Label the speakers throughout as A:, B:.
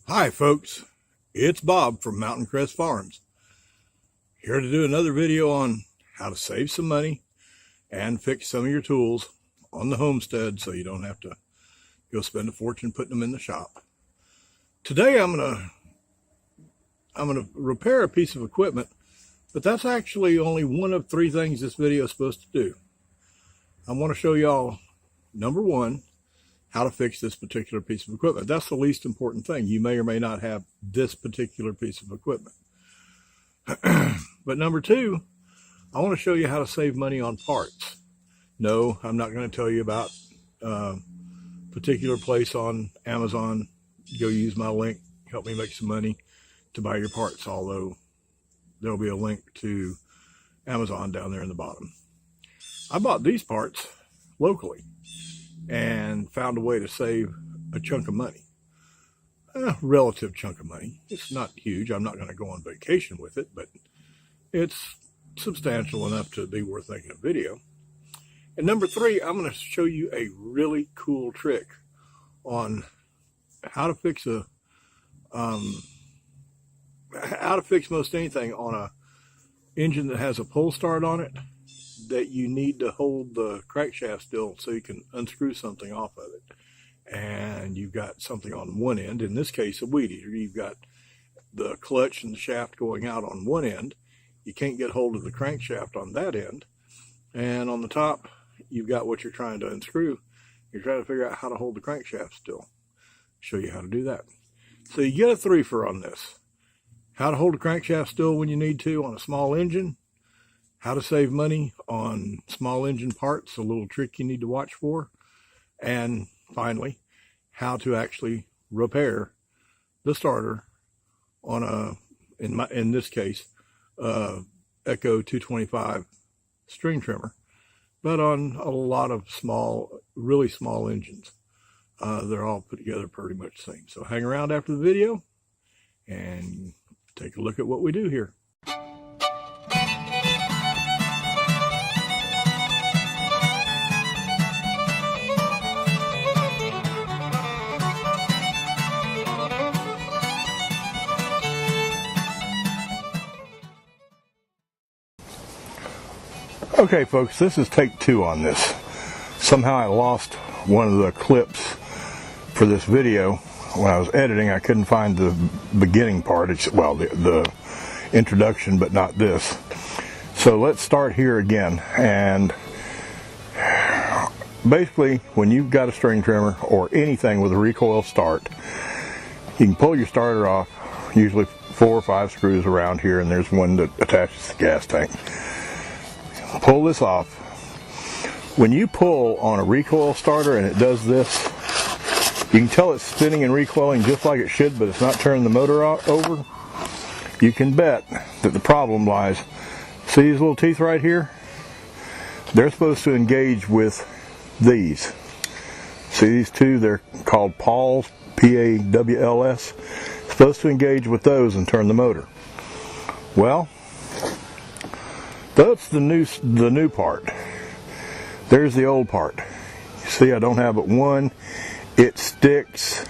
A: Hi folks, it's Bob from Mountain Crest Farms, here to do another video on how to save some money and fix some of your tools on the homestead so you don't have to go spend a fortune putting them in the shop. Today I'm gonna repair a piece of equipment, but that's actually only one of three things this video is supposed to do. I want to show y'all, number one, how to fix this particular piece of equipment. That's the least important thing. You may or may not have this particular piece of equipment. But number two, I want to show you how to save money on parts. No, I'm not going to tell you about a particular place on Amazon. Go use my link, help me make some money to buy your parts, although there'll be a link to Amazon down there in the bottom. I bought these parts locally and found a way to save a chunk of money, a relative chunk of money. It's not huge. I'm not going to go on vacation with it, but it's substantial enough to be worth making a video. And number three, I'm going to show you a really cool trick on how to fix most anything on a engine that has a pull start on it, that you need to hold the crankshaft still so you can unscrew something off of it. And you've got something on one end, in this case a weed eater. You've got the clutch and the shaft going out on one end. You can't get hold of the crankshaft on that end. And on the top, you've got what you're trying to unscrew. You're trying to figure out how to hold the crankshaft still. Show you how to do that. So you get a three-fer on this. How to hold the crankshaft still when you need to on a small engine. How to save money on small engine parts, a little trick you need to watch for. And finally, how to actually repair the starter on a, in this case, Echo 225 string trimmer, but on a lot of small, really small engines. They're all put together pretty much the same. So hang around after the video and take a look at what we do here. Okay folks, this is take two on this. Somehow I lost one of the clips for this video. When I was editing, I couldn't find the beginning part. Well, the introduction, but not this. So let's start here again. And basically, when you've got a string trimmer or anything with a recoil start, you can pull your starter off, usually 4 or 5 screws around here, and there's one that attaches to the gas tank. Pull this off. When you pull on a recoil starter and it does this, you can tell it's spinning and recoiling just like it should, but it's not turning the motor over. You can bet that the problem lies. See these little teeth right here? They're supposed to engage with these. See these two? They're called pawls, P-A-W-L-S. Supposed to engage with those and turn the motor. Well, that's the new part. There's the old part. You see, I don't have but one. It sticks.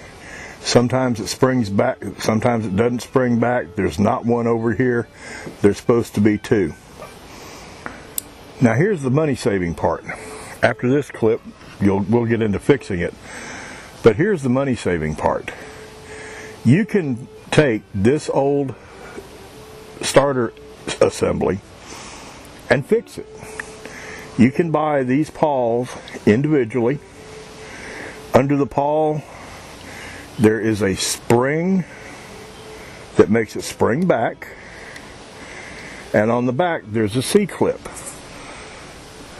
A: Sometimes it springs back. Sometimes it doesn't spring back. There's not one over here. There's supposed to be 2. Now here's the money-saving part. After this clip, we'll get into fixing it. But here's the money-saving part. You can take this old starter assembly and fix it. You can buy these pawls individually. Under the pawl, there is a spring that makes it spring back, and on the back there's a C-clip.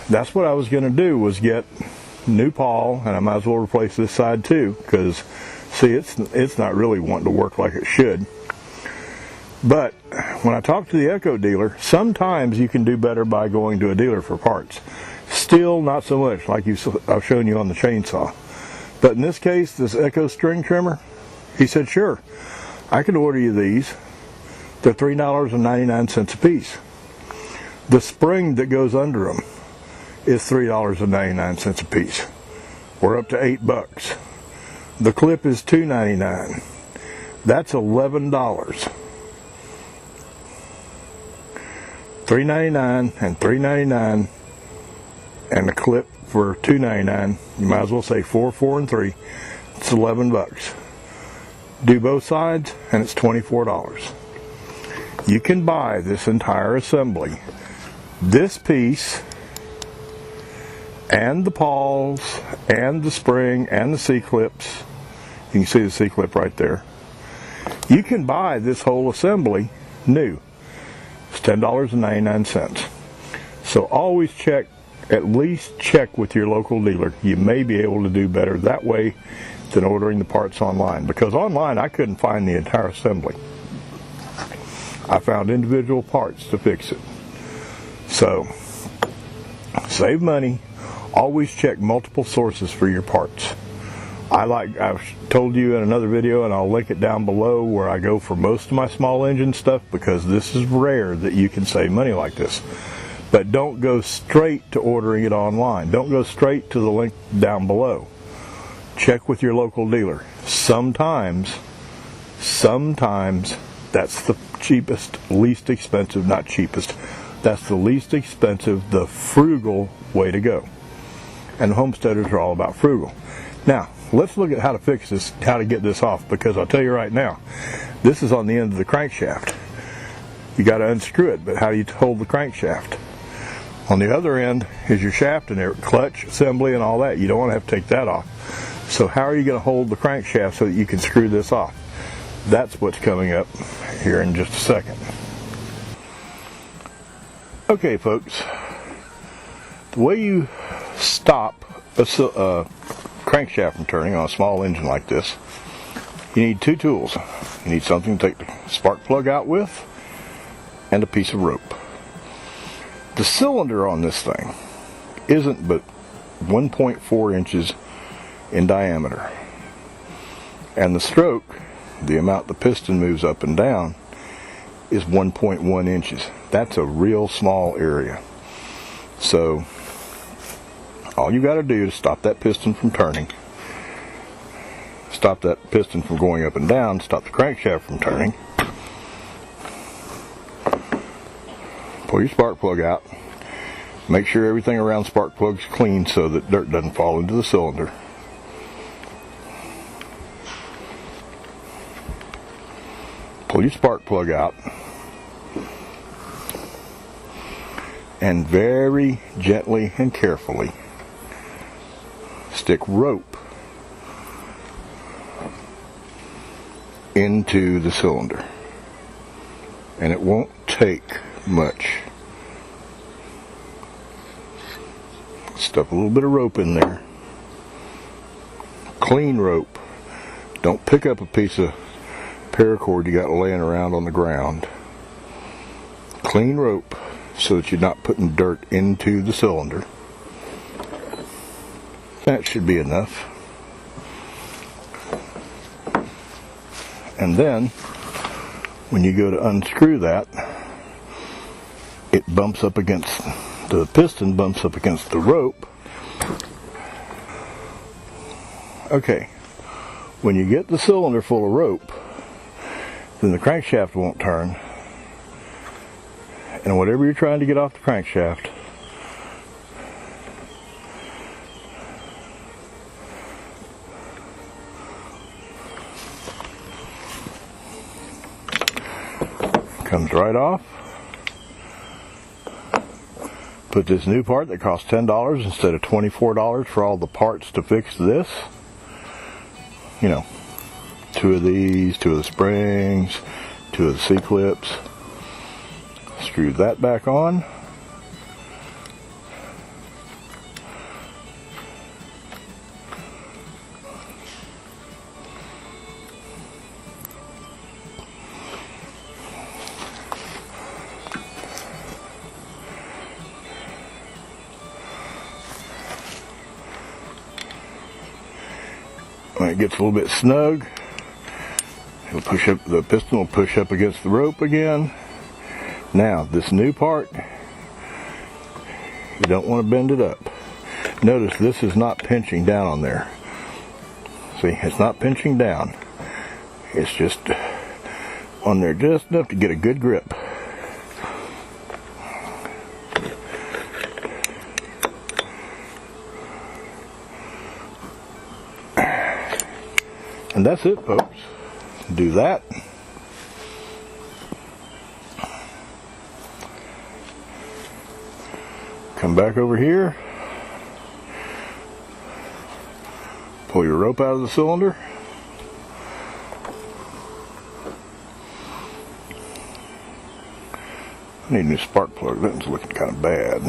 A: That's what I was going to do, was get new pawl, and I might as well replace this side too, because see, it's not really wanting to work like it should. But when I talk to the Echo dealer, sometimes you can do better by going to a dealer for parts. Still not so much, like I've shown you on the chainsaw. But in this case, this Echo string trimmer, he said, sure, I can order you these. They're $3.99 a piece. The spring that goes under them is $3.99 a piece. We're up to $8. The clip is $2.99. That's $11. $3.99 and $3.99 and a clip for $2.99. You might as well say 4, 4, and 3. It's 11 bucks. Do both sides and it's $24. You can buy this entire assembly, this piece and the pawls and the spring and the C-clips. You can see the C-clip right there. You can buy this whole assembly new. It's $10.99. So always check, at least check with your local dealer. You may be able to do better that way than ordering the parts online, because online I couldn't find the entire assembly. I found individual parts to fix it. So save money. Always check multiple sources for your parts. I've told you in another video, and I'll link it down below, where I go for most of my small engine stuff, because this is rare that you can save money like this. But don't go straight to ordering it online. Don't go straight to the link down below. Check with your local dealer. Sometimes that's the cheapest, least expensive, not cheapest, that's the least expensive, the frugal way to go. And homesteaders are all about frugal. Now, let's look at how to fix this, how to get this off, because I'll tell you right now, this is on the end of the crankshaft. You got to unscrew it, but how do you hold the crankshaft? On the other end is your shaft and their clutch assembly and all that. You don't want to have to take that off. So how are you going to hold the crankshaft so that you can screw this off? That's what's coming up here in just a second. Okay, folks, the way you stop a crankshaft from turning on a small engine like this, you need two tools. You need something to take the spark plug out with, and a piece of rope. The cylinder on this thing isn't but 1.4 inches in diameter, and the stroke, the amount the piston moves up and down, is 1.1 inches. That's a real small area. So all you got to do is stop that piston from turning, stop that piston from going up and down, stop the crankshaft from turning, pull your spark plug out, make sure everything around the spark plug is clean so that dirt doesn't fall into the cylinder. Pull your spark plug out and very gently and carefully stick rope into the cylinder, and it won't take much. Stuff a little bit of rope in there, clean rope. Don't pick up a piece of paracord you got laying around on the ground. Clean rope so that you're not putting dirt into the cylinder. That should be enough. And then when you go to unscrew that, it bumps up against the piston, bumps up against the rope. Okay, when you get the cylinder full of rope, then the crankshaft won't turn, and whatever you're trying to get off the crankshaft, comes right off. Put this new part that costs $10 instead of $24 for all the parts to fix this. You know, 2 of these, 2 of the springs, 2 of the C-clips. Screw that back on. When it gets a little bit snug, it'll push up, the piston will push up against the rope again. Now, this new part, you don't want to bend it up. Notice this is not pinching down on there. See, it's not pinching down. It's just on there just enough to get a good grip. And that's it, folks. Do that. Come back over here. Pull your rope out of the cylinder. I need a new spark plug. That one's looking kind of bad.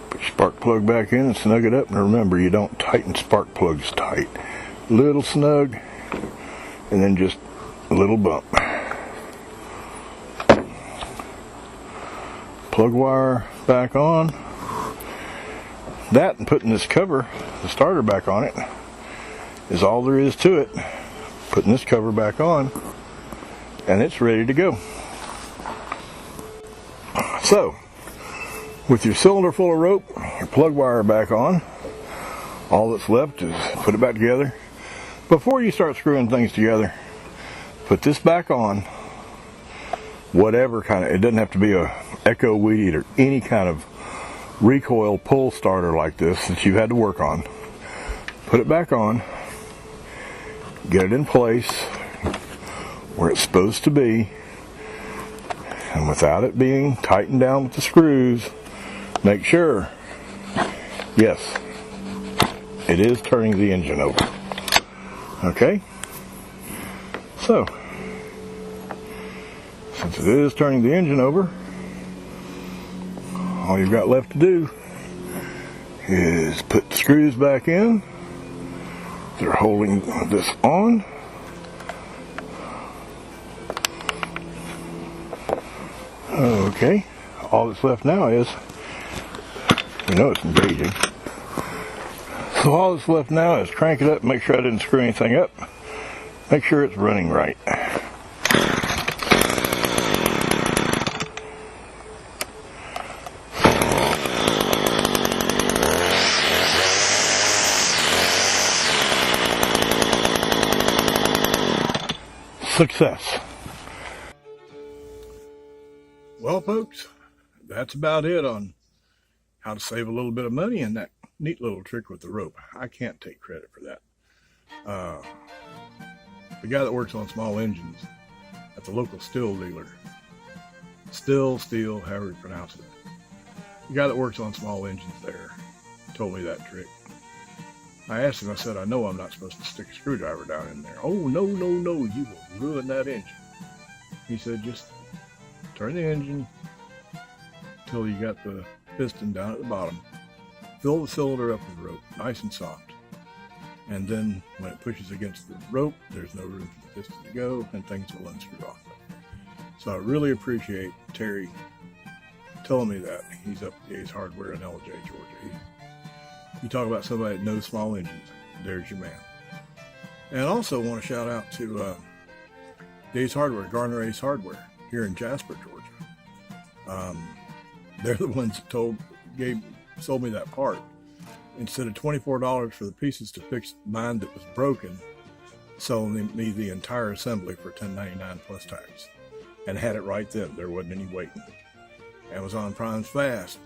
A: Put your spark plug back in and snug it up. And remember, you don't tighten spark plugs tight. Little snug, and then just a little bump. Plug wire back on. That and putting this cover, the starter back on it, is all there is to it. Putting this cover back on, and it's ready to go. So, with your cylinder full of rope, your plug wire back on, all that's left is put it back together. Before you start screwing things together, put this back on. Whatever kind of, it doesn't have to be a Echo weed eater, any kind of recoil pull starter like this that you've had to work on. Put it back on, get it in place where it's supposed to be, and without it being tightened down with the screws, make sure, yes, it is turning the engine over. Okay? So, since it is turning the engine over, all you've got left to do is put the screws back in. They're holding this on. Okay, all that's left now is, you know it's engaging. So all that's left now is crank it up, make sure I didn't screw anything up. Make sure it's running right. Success. Well, folks, that's about it on how to save a little bit of money and that neat little trick with the rope. I can't take credit for that. The guy that works on small engines at the local Still dealer, Steel, however you pronounce it, the guy that works on small engines there told me that trick. I asked him, I said, I know I'm not supposed to stick a screwdriver down in there. Oh, no, you will ruin that engine. He said, just turn the engine until you got the piston down at the bottom. Fill the cylinder up with rope, nice and soft. And then when it pushes against the rope, there's no room for the piston to go, and things will unscrew off. So I really appreciate Terry telling me that. He's up at the Ace Hardware in LJ, Georgia. You talk about somebody that knows small engines, there's your man. And I also want to shout out to the Ace Hardware, Garner Ace Hardware, here in Jasper, Georgia. They're the ones that sold me that part. Instead of $24 for the pieces to fix mine that was broken, selling me the entire assembly for $10.99 plus tax. And had it right then. There wasn't any waiting. Amazon Prime's fast.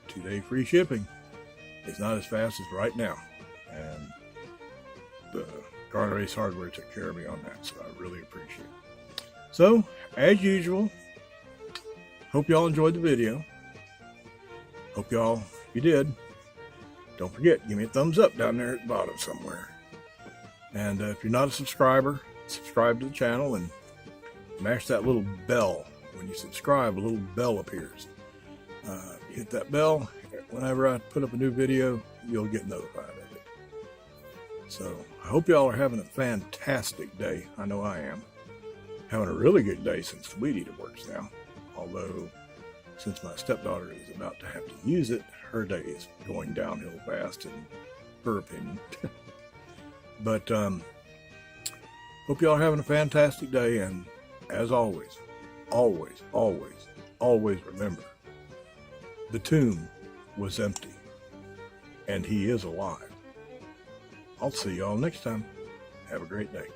A: 2-day free shipping. It's not as fast as right now. And the Garner Ace Hardware took care of me on that, so I really appreciate it. So, as usual, hope y'all enjoyed the video. Hope y'all, if you did, don't forget, give me a thumbs up down there at the bottom somewhere. And if you're not a subscriber, subscribe to the channel and mash that little bell. When you subscribe, a little bell appears. Hit that bell. Whenever I put up a new video, you'll get notified of it. So I hope y'all are having a fantastic day. I know I am. Having a really good day since the weed eater works now. Although, since my stepdaughter is about to have to use it, her day is going downhill fast in her opinion. But hope y'all are having a fantastic day, and as always, always, always, always remember, the tomb was empty, and he is alive. I'll see y'all next time. Have a great day.